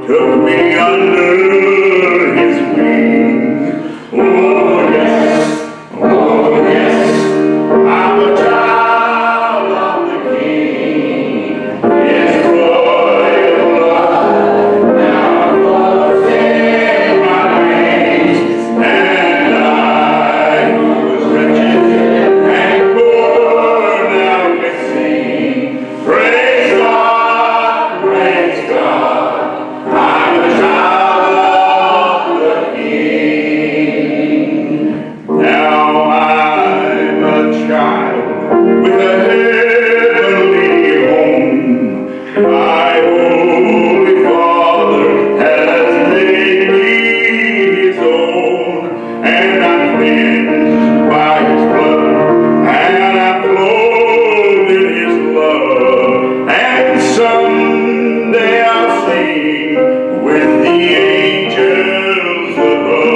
took me under his wing. Oh yes, I'm a child of the King. His royal blood now flows in my veins, and I who was wretched and poor now can sing. Praise God, praise God. I'm a child of the King. Now I'm a child with a heavenly home. My Holy Father has made me his own, and I'm cleansed by his blood, and I'm clothed in his love, and someday I'll sing with the angels above.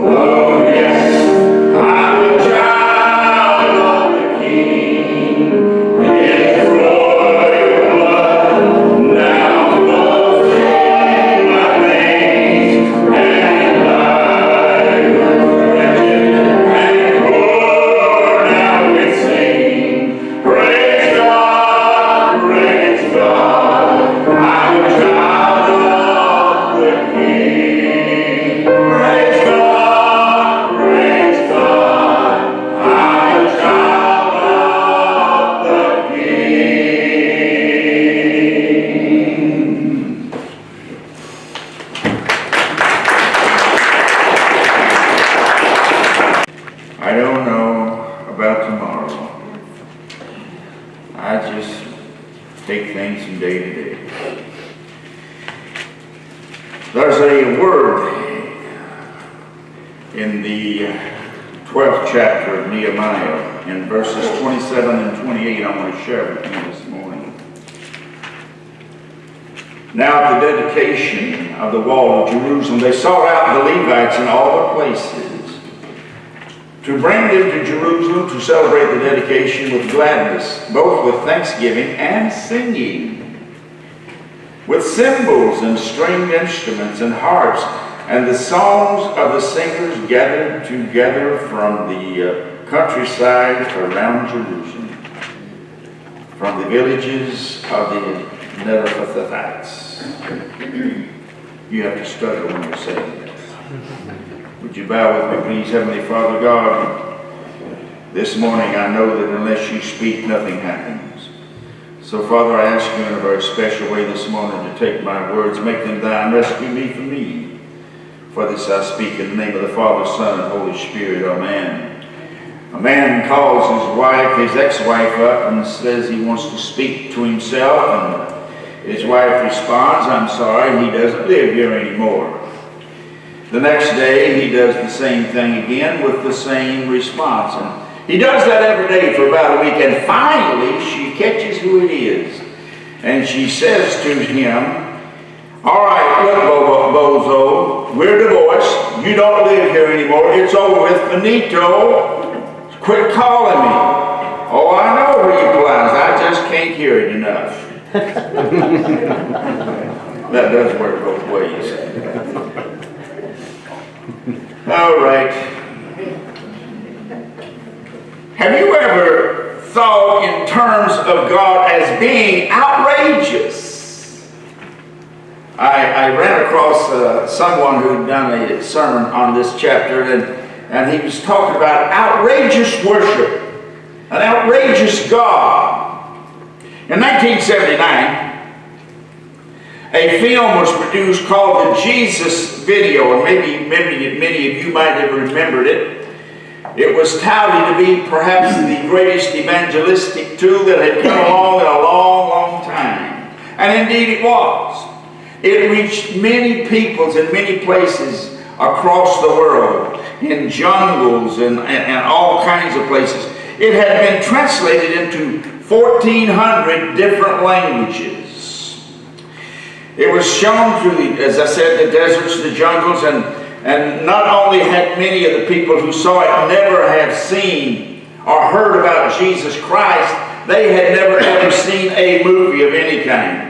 Oh yes, I'm a child of the King. His royal blood now flows in my veins, and I was wretched and poor now can sing. Praise God, praise God. I'm a child of the King. Praise God, praise God. I'm a child of the King. I don't know about tomorrow. I just take things from day to day. There's a word in the 12th chapter of Nehemiah in verses 27 and 28 I want to share with you this morning. Now at the dedication of the wall of Jerusalem, they sought out the Levites in all the places to bring them to Jerusalem to celebrate the dedication with gladness, both with thanksgiving and singing, with cymbals and stringed instruments and harps, and the songs of the singers gathered together from the countryside around Jerusalem, from the villages of the Netophathites. You have to stutter when you're saying this. Would you bow with me, please? Heavenly Father God, this morning I know that unless you speak, nothing happens. So Father, I ask you in a very special way this morning to take my words, make them thine, rescue me from me. For this I speak in the name of the Father, Son, and Holy Spirit. Amen. A man calls his wife, his ex-wife up and says he wants to speak to himself, and his wife responds, I'm sorry, he doesn't live here anymore. The next day he does the same thing again with the same response. And he does that every day for about a week, and finally she catches who it is. And she says to him, all right, look, bozo, we're divorced. You don't live here anymore. It's over with. Finito. Quit calling me. Oh, I know, replies. I just can't hear it enough. That does work both ways. All right. Have you ever thought in terms of God as being outrageous? I ran across someone who'd done a sermon on this chapter, and he was talking about outrageous worship, an outrageous God. In 1979, a film was produced called the Jesus Video, and maybe many of you might have remembered it. It was touted to be perhaps the greatest evangelistic tool that had come along in a long, long time. And indeed it was. It reached many peoples in many places across the world, in jungles and all kinds of places. It had been translated into 1,400 different languages. It was shown through, as I said, the deserts, the jungles, and not only had many of the people who saw it never have seen or heard about Jesus Christ, they had never ever seen a movie of any kind.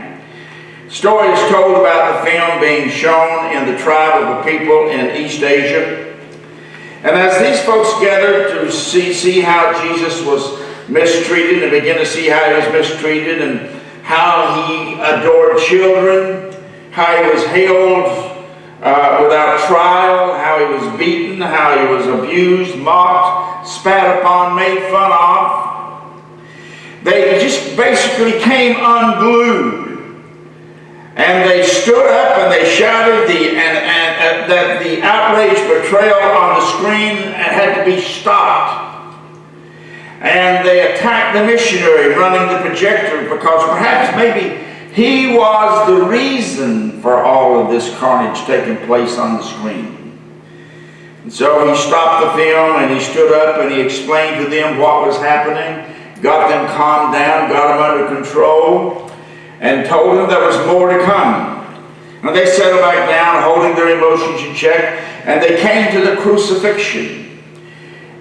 Story is told about the film being shown in the tribe of a people in East Asia. And as these folks gathered to see how Jesus was mistreated and begin to see how he was mistreated and how he adored children, how he was held without trial, how he was beaten, how he was abused, mocked, spat upon, made fun of, they just basically came unglued. And they stood up and they shouted that the outraged portrayal on the screen had to be stopped. And they attacked the missionary running the projector because perhaps maybe he was the reason for all of this carnage taking place on the screen. And so he stopped the film and he stood up and he explained to them what was happening, got them calmed down, got them under control, and told them there was more to come. And they settled back down, holding their emotions in check, and they came to the crucifixion.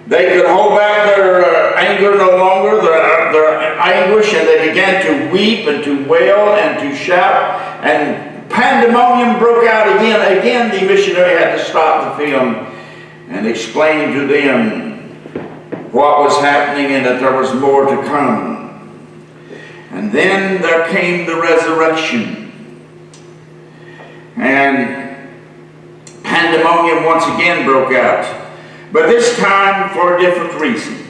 They could hold back their anger no longer, their anguish, and they began to weep and to wail and to shout, and pandemonium broke out again. Again, the missionary had to stop the film and explain to them what was happening and that there was more to come. And then there came the resurrection. And pandemonium once again broke out. But this time for a different reason.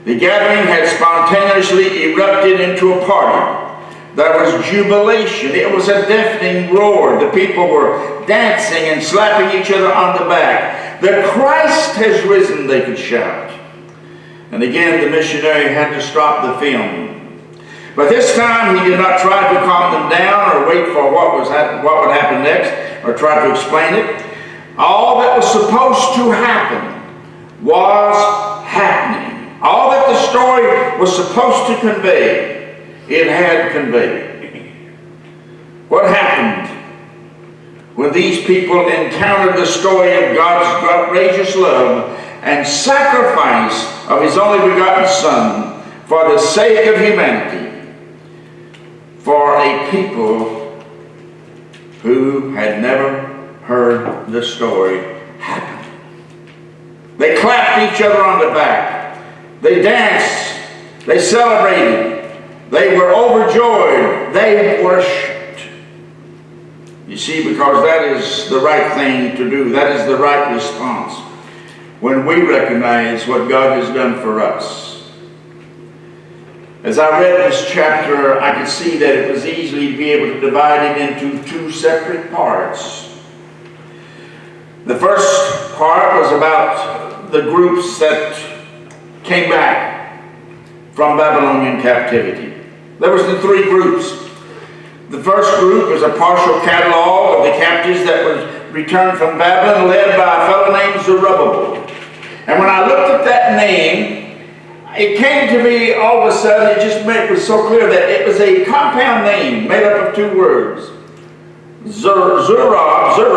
The gathering had spontaneously erupted into a party. There was jubilation. It was a deafening roar. The people were dancing and slapping each other on the back. The Christ has risen, they could shout. And again, the missionary had to stop the film. But this time he did not try to calm them down or wait for what would happen next or try to explain it. All that was supposed to happen was happening. All that the story was supposed to convey, it had conveyed. What happened when these people encountered the story of God's outrageous love and sacrifice of his only begotten Son for the sake of humanity, for a people who had never heard the story happen? They clapped each other on the back. They danced. They celebrated. They were overjoyed. They worshiped. You see, because that is the right thing to do. That is the right response when we recognize what God has done for us. As I read this chapter, I could see that it was easily to be able to divide it into two separate parts. The first part was about the groups that came back from Babylonian captivity. There was the three groups. The first group was a partial catalog of the captives that was returned from Babylon, led by a fellow named Zerubbabel. And when I looked at that name, it came to me all of a sudden, it was so clear that it was a compound name made up of two words. Zerab,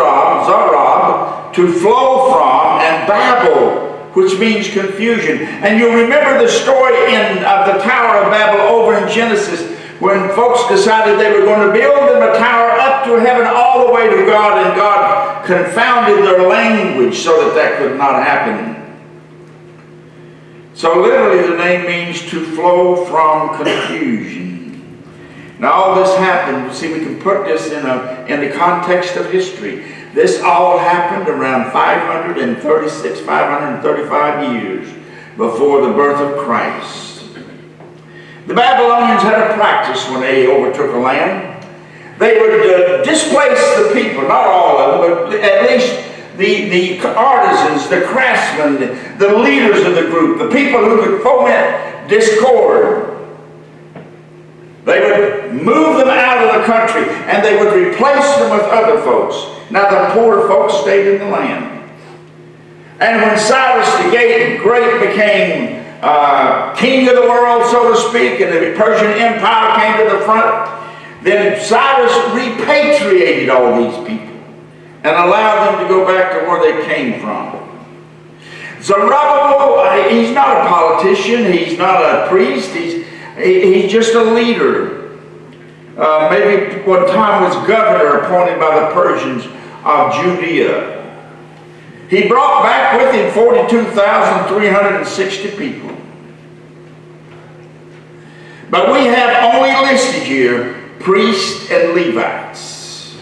to flow from, and Babel, which means confusion. And you remember the story of the Tower of Babel over in Genesis, when folks decided they were going to build them a tower up to heaven all the way to God, and God confounded their language so that could not happen. So literally the name means to flow from confusion. Now all this happened, see, we can put this in the context of history. This all happened around 535 years before the birth of Christ. The Babylonians had a practice when they overtook a land. They would displace the people, not all of them, but at least the artisans, the craftsmen, the leaders of the group, the people who could foment discord. They would move them out of the country and they would replace them with other folks. Now the poor folks stayed in the land. And when Cyrus the Great became king of the world, so to speak, and the Persian Empire came to the front, then Cyrus repatriated all these people and allowed them to go back to where they came from. Zerubbabel, he's not a politician, he's not a priest, he's just a leader. maybe one time was governor appointed by the Persians of Judea. He brought back with him 42,360 people. But we have only listed here priests and Levites.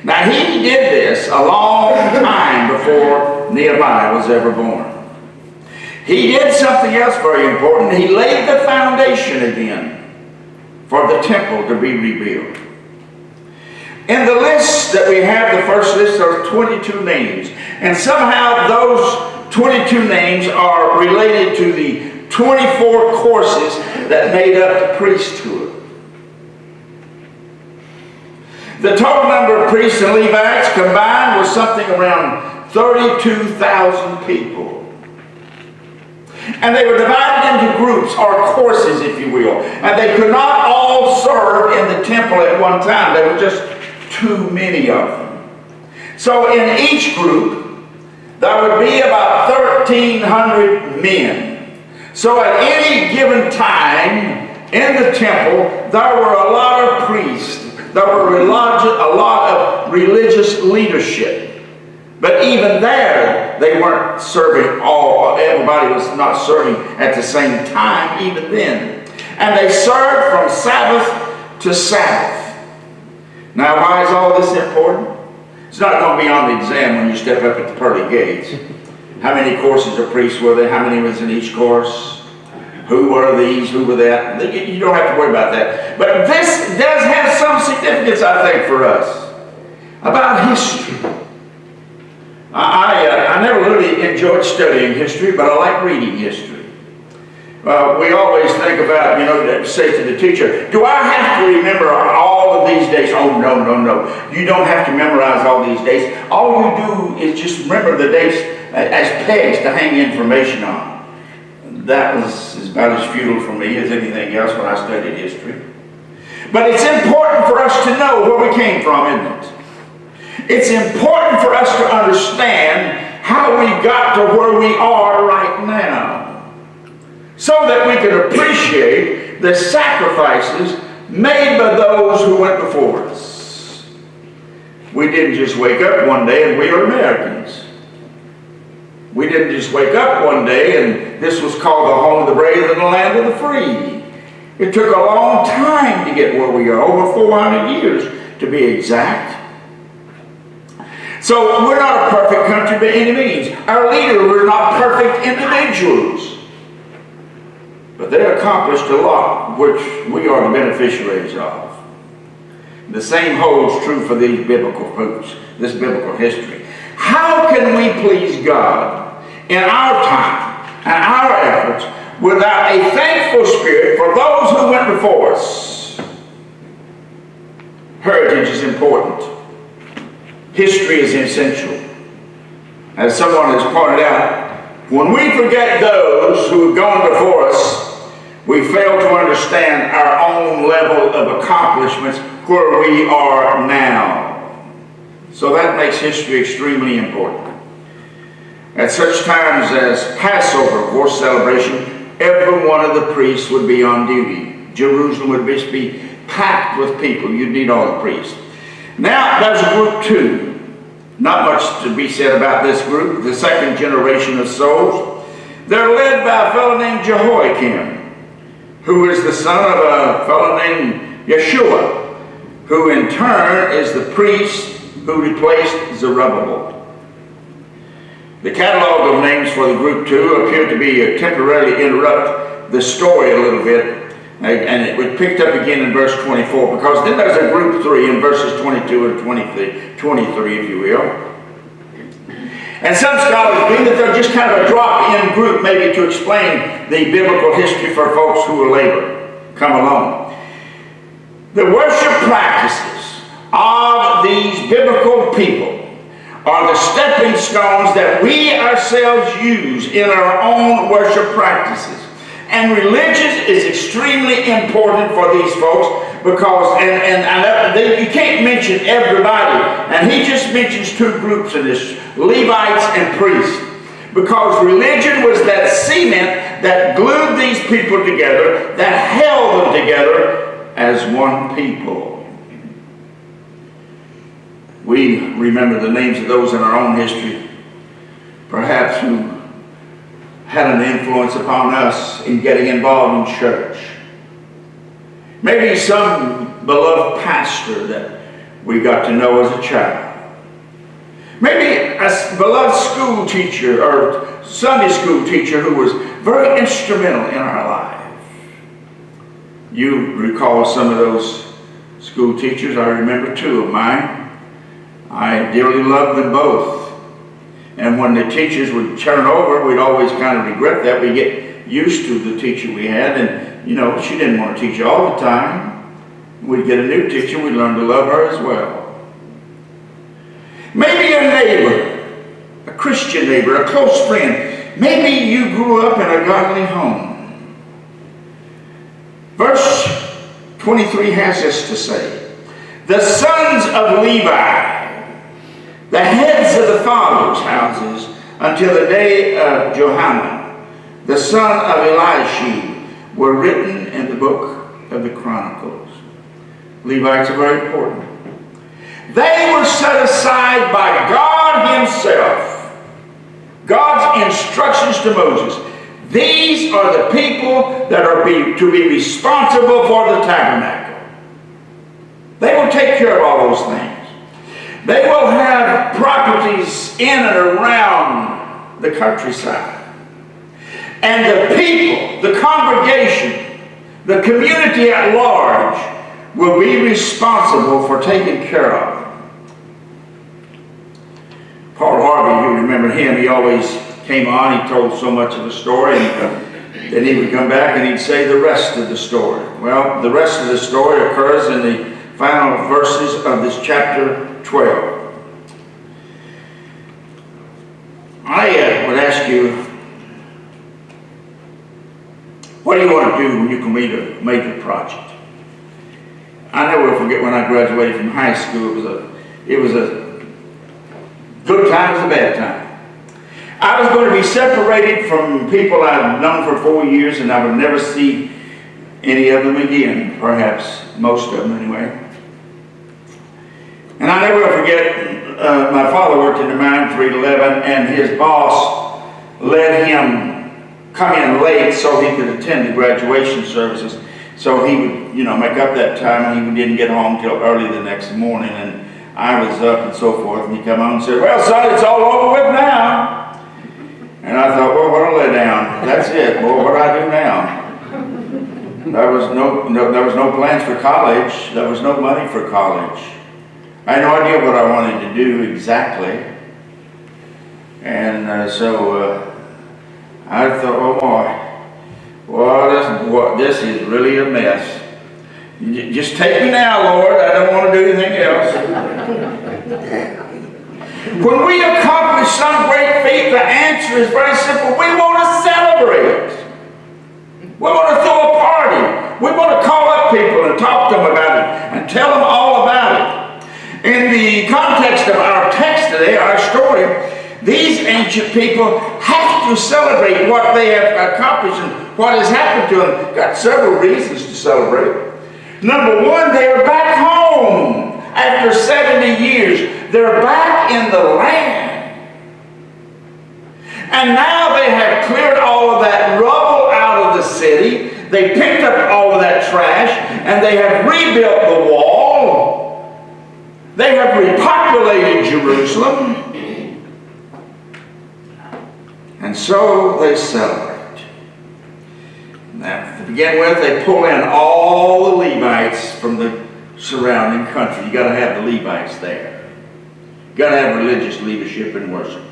Now he did this a long time before Nehemiah was ever born. He did something else very important. He laid the foundation again for the temple to be rebuilt. In the list that we have, the first list, there are 22 names. And somehow those 22 names are related to the 24 courses that made up the priesthood. The total number of priests and Levites combined was something around 32,000 people. And they were divided into groups or courses, if you will. And they could not all serve in the temple at one time. There were just too many of them. So in each group, there would be about 1,300 men. So at any given time in the temple, there were a lot of priests. There were a lot of religious leadership. But even there, they weren't serving all. Everybody was not serving at the same time, even then. And they served from Sabbath to Sabbath. Now, why is all this important? It's not going to be on the exam when you step up at the pearly gates. How many courses of priests were there? How many was in each course? Who were these? Who were that? You don't have to worry about that. But this does have some significance, I think, for us. About history. I never really enjoyed studying history, but I like reading history. We always think about, say to the teacher, do I have to remember all of these days? Oh, no. You don't have to memorize all these days. All you do is just remember the dates as pegs to hang information on. That was about as futile for me as anything else when I studied history. But it's important for us to know where we came from, isn't it? It's important for us to understand how we got to where we are right now, so that we can appreciate the sacrifices made by those who went before us. We didn't just wake up one day and we are Americans. We didn't just wake up one day and this was called the home of the brave and the land of the free. It took a long time to get where we are, over 400 years to be exact. So we're not a perfect country by any means. Our leaders were not perfect individuals. But they accomplished a lot, which we are the beneficiaries of. The same holds true for these biblical books, this biblical history. How can we please God in our time and our efforts without a thankful spirit for those who went before us? Heritage is important. History is essential. As someone has pointed out, when we forget those who have gone before us, we fail to understand our own level of accomplishments where we are now. So that makes history extremely important. At such times as Passover, of course, celebration, every one of the priests would be on duty. Jerusalem would be packed with people. You'd need all the priests. Now, there's a group two. Not much to be said about this group, the second generation of souls. They're led by a fellow named Jehoiakim, who is the son of a fellow named Yeshua, who in turn is the priest who replaced Zerubbabel. The catalog of names for the group two appear to be temporarily interrupt the story a little bit, and it was picked up again in verse 24, because then there's a group three in verses 22 and 23, if you will. And some scholars believe that they're just kind of a drop-in group, maybe to explain the biblical history for folks who will later come along. The worship practices of these biblical people are the stepping stones that we ourselves use in our own worship practices. And religion is extremely important for these folks, because you can't mention everybody, and he just mentions two groups in this, Levites and priests, because religion was that cement that glued these people together, that held them together as one people. We remember the names of those in our own history, perhaps who had an influence upon us in getting involved in church. Maybe some beloved pastor that we got to know as a child. Maybe a beloved school teacher or Sunday school teacher who was very instrumental in our life. You recall some of those school teachers. I remember two of mine. I dearly loved them both. And when the teachers would turn over, we'd always kind of regret that. We'd get used to the teacher we had, and you know, she didn't want to teach all the time. We'd get a new teacher, we'd learn to love her as well. Maybe a neighbor, a Christian neighbor, a close friend. Maybe you grew up in a godly home. Verse 23 has this to say: the sons of Levi, the heads of the fathers' houses, until the day of Johanan, the son of Eliashib, were written in the book of the Chronicles. Levites are very important. They were set aside by God Himself. God's instructions to Moses. These are the people that are to be responsible for the tabernacle. They will take care of all those things. They will have properties in and around the countryside. And the people, the congregation, the community at large will be responsible for taking care of. Paul Harvey, you remember him, he always came on, he told so much of the story, and then he would come back and he'd say the rest of the story. Well, the rest of the story occurs in the final verses of this chapter 12. I would ask you, what do you want to do when you complete a major project? I never will forget when I graduated from high school. It was a good time, it was a bad time. I was going to be separated from people I'd known for 4 years, and I would never see any of them again, perhaps most of them anyway. And I never will forget, my father worked in the mine for 11, and his boss let him come in late so he could attend the graduation services. So he would, make up that time, and he didn't get home till early the next morning, and I was up and so forth, and he come on and said, "Well, son, it's all over with now." And I thought, well, what a letdown. That's it. Well, what do I do now? There was no plans for college. There was no money for college. I had no idea what I wanted to do exactly. And so I thought, oh boy. Well, this is really a mess. Just take me now, Lord. I don't want to do anything else. When we accomplish some great feat, the answer is very simple. We want to celebrate. We want to throw a party. We want to call up people and talk to them about it and tell them all about it. In the context of our text today, our story, these ancient people have to celebrate what they have accomplished and what has happened to them. Got several reasons to celebrate. Number one, they are back home after 70 years. They're back in the land. And now they have cleared all of that rubble out of the city. They picked up all of that trash, and they have rebuilt the wall. They have repopulated Jerusalem. And so they celebrate. Now, to begin with, they pull in all the Levites from the surrounding country. You got to have the Levites there. You got to have religious leadership and worship.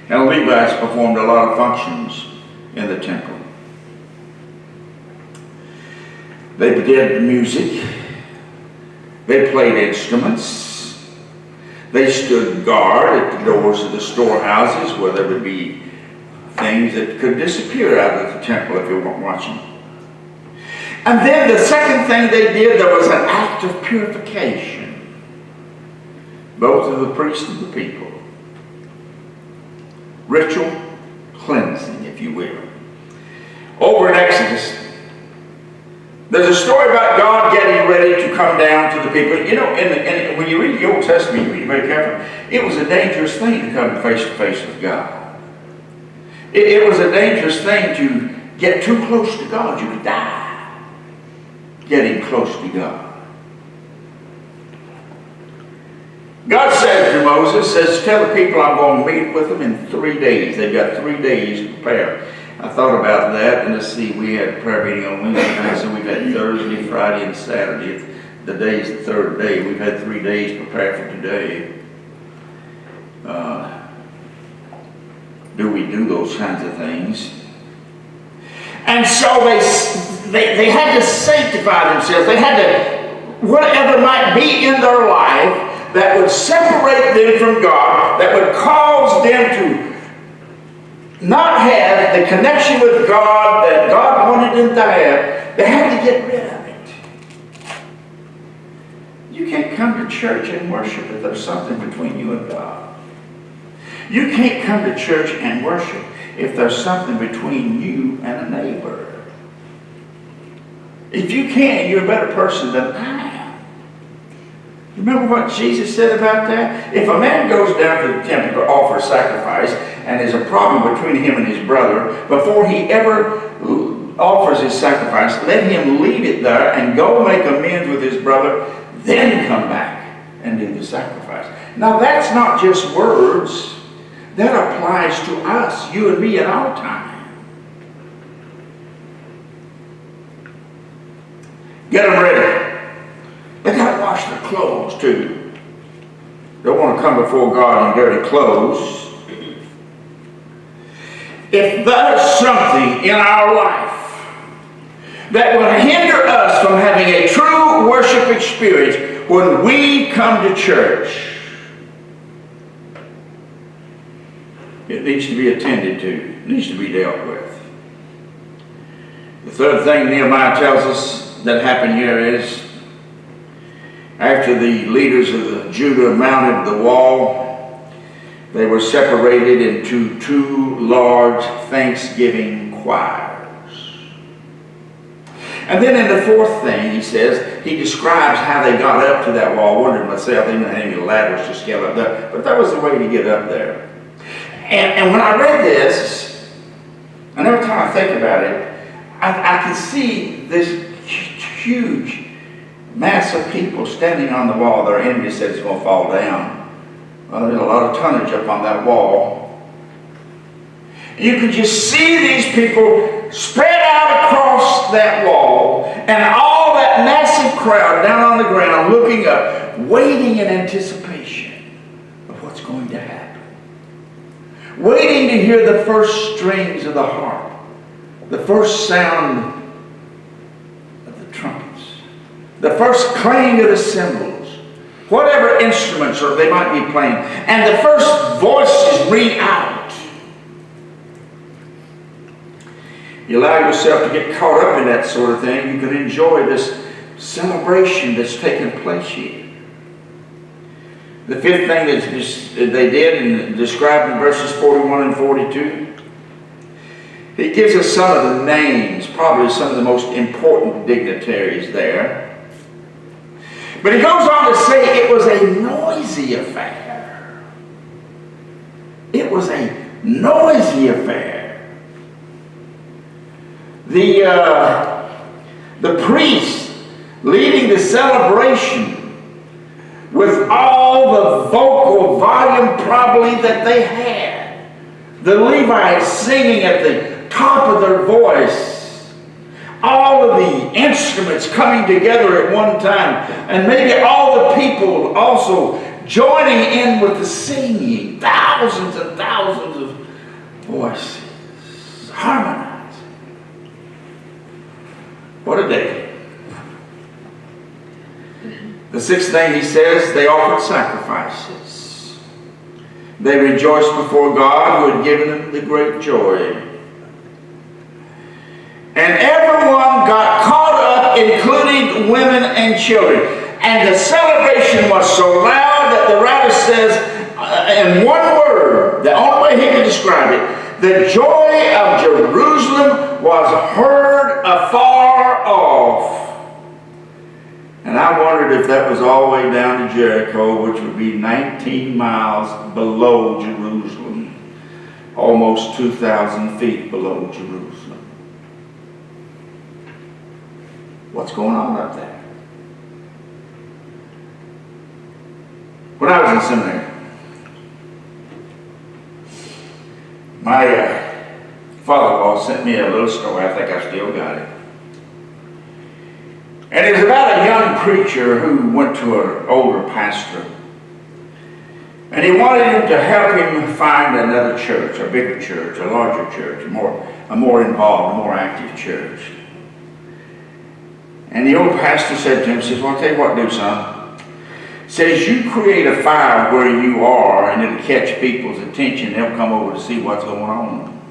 Now, the Levites performed a lot of functions in the temple. They did music. They played instruments. They stood guard at the doors of the storehouses where there would be things that could disappear out of the temple if you weren't watching. And then the second thing they did, there was an act of purification, both of the priests and the people. Ritual cleansing, if you will. Over in Exodus, There's a story about God getting ready to come down to the people. You know, and when you read the Old Testament, you read it very carefully, it was a dangerous thing to come face to face with God. It was a dangerous thing to get too close to God. You could die getting close to God. God said to Moses, tell the people I'm going to meet with them in 3 days. They've got 3 days to prepare. I thought about that, and let's see, we had prayer meeting on Wednesday night, so we've had Thursday, Friday, and Saturday. The day's the third day. We've had 3 days prepared for today. Do we do those kinds of things? And so they had to sanctify themselves. They had to, whatever might be in their life that would separate them from God, that would cause them to not have the connection with God that God wanted them to have, they had to get rid of it. You can't come to church and worship if there's something between you and God. You can't come to church and worship if there's something between you and a neighbor. If you can, you're a better person than I am. Remember what Jesus said about that? If a man goes down to the temple to offer sacrifice and there's a problem between him and his brother, before he ever offers his sacrifice, let him leave it there and go make amends with his brother, then come back and do the sacrifice. Now that's not just words. That applies to us, you and me, in our time. Get them ready. They got to wash their clothes too. Don't want to come before God in dirty clothes. If there's something in our life that will hinder us from having a true worship experience when we come to church, it needs to be attended to. It needs to be dealt with. The third thing Nehemiah tells us that happened here is, after the leaders of the Judah mounted the wall, they were separated into 2 large thanksgiving choirs. And then in the 4th thing, he says, he describes how they got up to that wall. I wondered myself, they didn't have any ladders to scale up there, but that was the way to get up there. And when I read this, and every time I think about it, I can see this huge mass of people standing on the wall. Their enemy said it's going to fall down. Well, there's a lot of tonnage up on that wall. You could just see these people spread out across that wall, and all that massive crowd down on the ground looking up, waiting in anticipation of what's going to happen. Waiting to hear the first strings of the harp, the first sound of the trumpets, the first clang of the cymbals, whatever instruments or they might be playing, and the first voices ring out. You allow yourself to get caught up in that sort of thing, you can enjoy this celebration that's taking place here. The 5th thing that they did, and described in verses 41 and 42, he gives us some of the names, probably some of the most important dignitaries there. But he goes on to say it was a noisy affair. It was a noisy affair. The priest leading the celebration with all the vocal volume probably that they had. The Levites singing at the top of their voice. All of the instruments coming together at one time. And maybe all the people also joining in with the singing. Thousands and thousands of voices harmonizing. What a day. The 6th thing he says, they offered sacrifices. They rejoiced before God who had given them the great joy. And everyone got caught up, including women and children. And the celebration was so loud that the writer says, in one word, the only way he could describe it, the joy of Jerusalem was heard afar off. And I wondered if that was all the way down to Jericho, which would be 19 miles below Jerusalem, almost 2,000 feet below Jerusalem. What's going on up there? When I was in seminary, my father-in-law sent me a little story. I think I still got it. And it was about a young preacher who went to an older pastor. And he wanted him to help him find another church, a bigger church, a larger church, a more involved, a more active church. And the old pastor said to him, says, well, I'll tell you what to do, son. He says, you create a fire where you are, and it'll catch people's attention. They'll come over to see what's going on.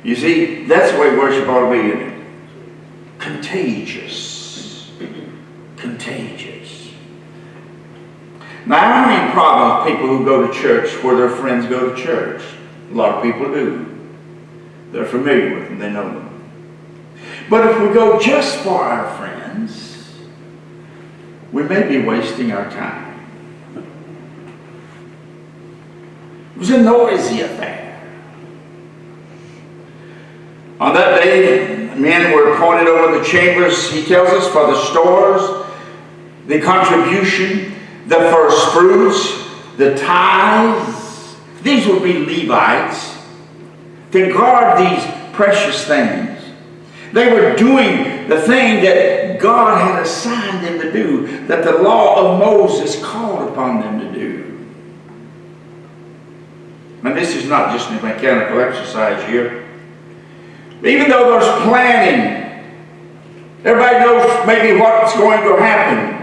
You see, that's the way worship ought to be, isn't it? Contagious. Contagious. Now, I don't have any problem with people who go to church where their friends go to church. A lot of people do. They're familiar with them. They know them. But if we go just for our friends, we may be wasting our time. It was a noisy affair. On that day, men were appointed over the chambers, he tells us, for the stores, the contribution, the first fruits, the tithes. These would be Levites to guard these precious things. They were doing the thing that God had assigned them to do, that the law of Moses called upon them to do. And this is not just a mechanical exercise here. Even though there's planning, everybody knows maybe what's going to happen.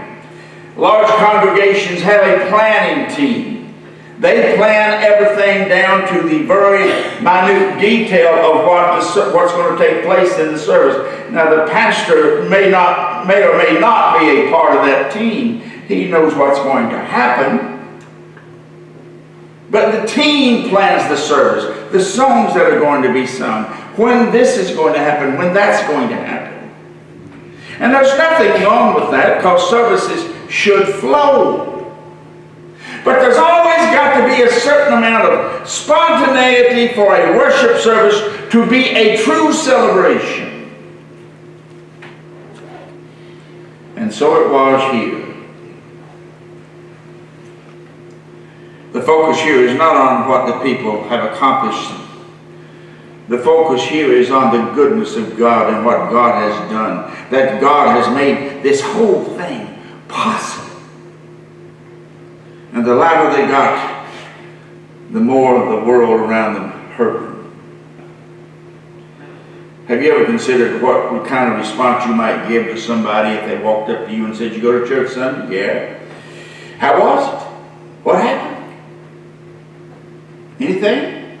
Large congregations have a planning team. They plan everything down to the very minute detail of what's going to take place in the service. Now, the pastor may or may not be a part of that team. He knows what's going to happen. But the team plans the service, the songs that are going to be sung, when this is going to happen, when that's going to happen. And there's nothing wrong with that, because services should flow. But there's always got to be a certain amount of spontaneity for a worship service to be a true celebration. And so it was here. The focus here is not on what the people have accomplished. The focus here is on the goodness of God and what God has done. That God has made this whole thing possible. And the louder they got, the more of the world around them heard them. Have you ever considered what kind of response you might give to somebody if they walked up to you and said, you go to church Sunday? Yeah. How was it? What happened? Anything?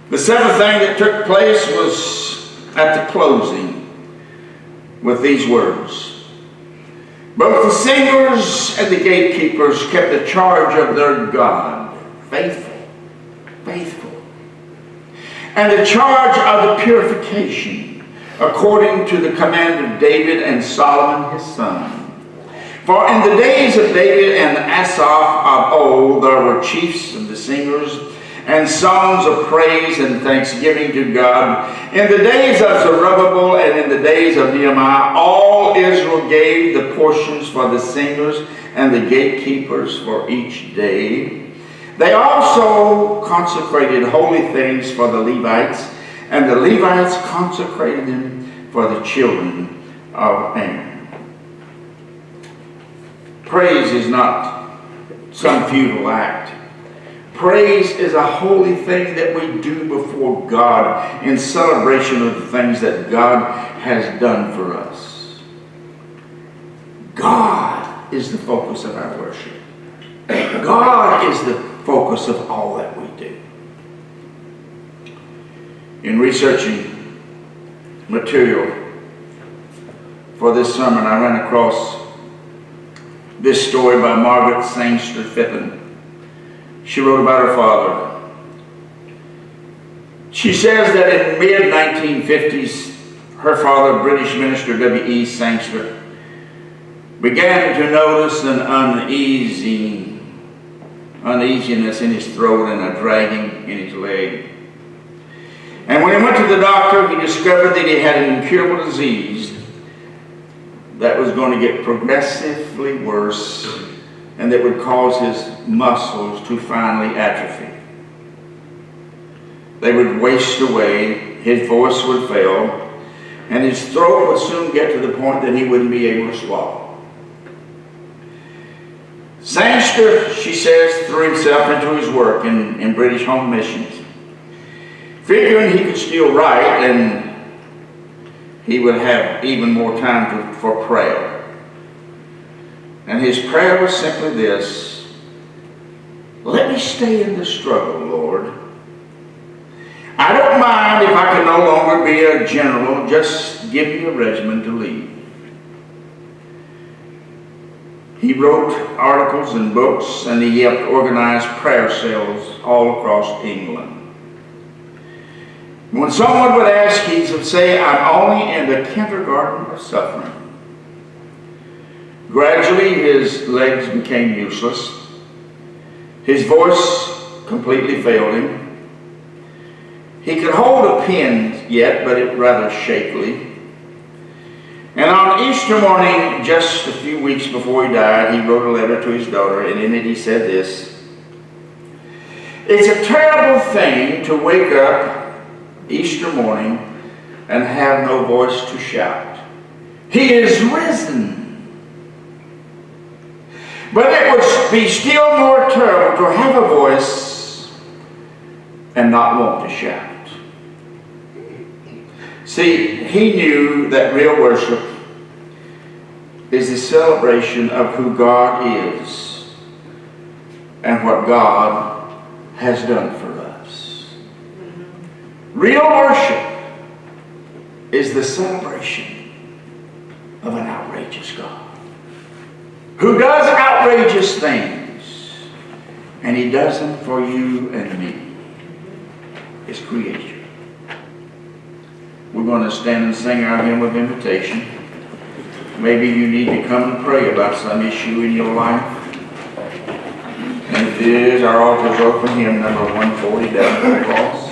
The seventh thing that took place was at the closing with these words. Both the singers and the gatekeepers kept the charge of their God, faithful, faithful, and the charge of the purification, according to the command of David and Solomon his son. For in the days of David and Asaph of old, there were chiefs of the singers, and songs of praise and thanksgiving to God. In the days of Zerubbabel and in the days of Nehemiah, all Israel gave the portions for the singers and the gatekeepers for each day. They also consecrated holy things for the Levites, and the Levites consecrated them for the children of Aaron. Praise is not some futile act. Praise is a holy thing that we do before God in celebration of the things that God has done for us. God is the focus of our worship. God is the focus of all that we do. In researching material for this sermon, I ran across this story by Margaret Sangster Phippen. She wrote about her father. She says that in mid-1950s, her father, British minister W.E. Sangster, began to notice an uneasiness in his throat and a dragging in his leg. And when he went to the doctor, he discovered that he had an incurable disease that was going to get progressively worse and that would cause his muscles to finally atrophy. They would waste away, his voice would fail, and his throat would soon get to the point that he wouldn't be able to swallow. Sangster, she says, threw himself into his work in British Home Missions, figuring he could still write and he would have even more time for prayer. And his prayer was simply this: let me stay in the struggle, Lord. I don't mind if I can no longer be a general, just give me a regiment to lead. He wrote articles and books, and he helped organize prayer cells all across England. When someone would ask, he would say, I'm only in the kindergarten of suffering. Gradually, his legs became useless. His voice completely failed him. He could hold a pen yet, but it rather shakily. And on Easter morning, just a few weeks before he died, he wrote a letter to his daughter, and in it he said this: it's a terrible thing to wake up Easter morning and have no voice to shout, He is risen. But it would be still more terrible to have a voice and not want to shout. See, he knew that real worship is the celebration of who God is and what God has done for us. Real worship is the celebration of an outrageous God who does outrageous things, and he does them for you and me, his creation. We're going to stand and sing our hymn of invitation. Maybe you need to come and pray about some issue in your life. And if it is, our altar is open, hymn number 140 down the cross.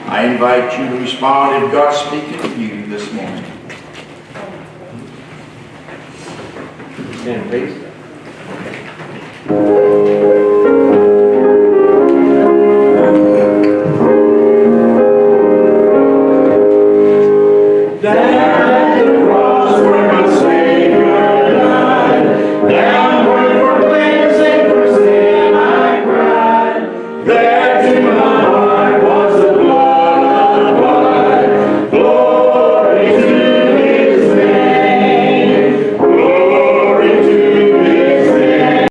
I invite you to respond if God's speaking to you this morning. Stand, please.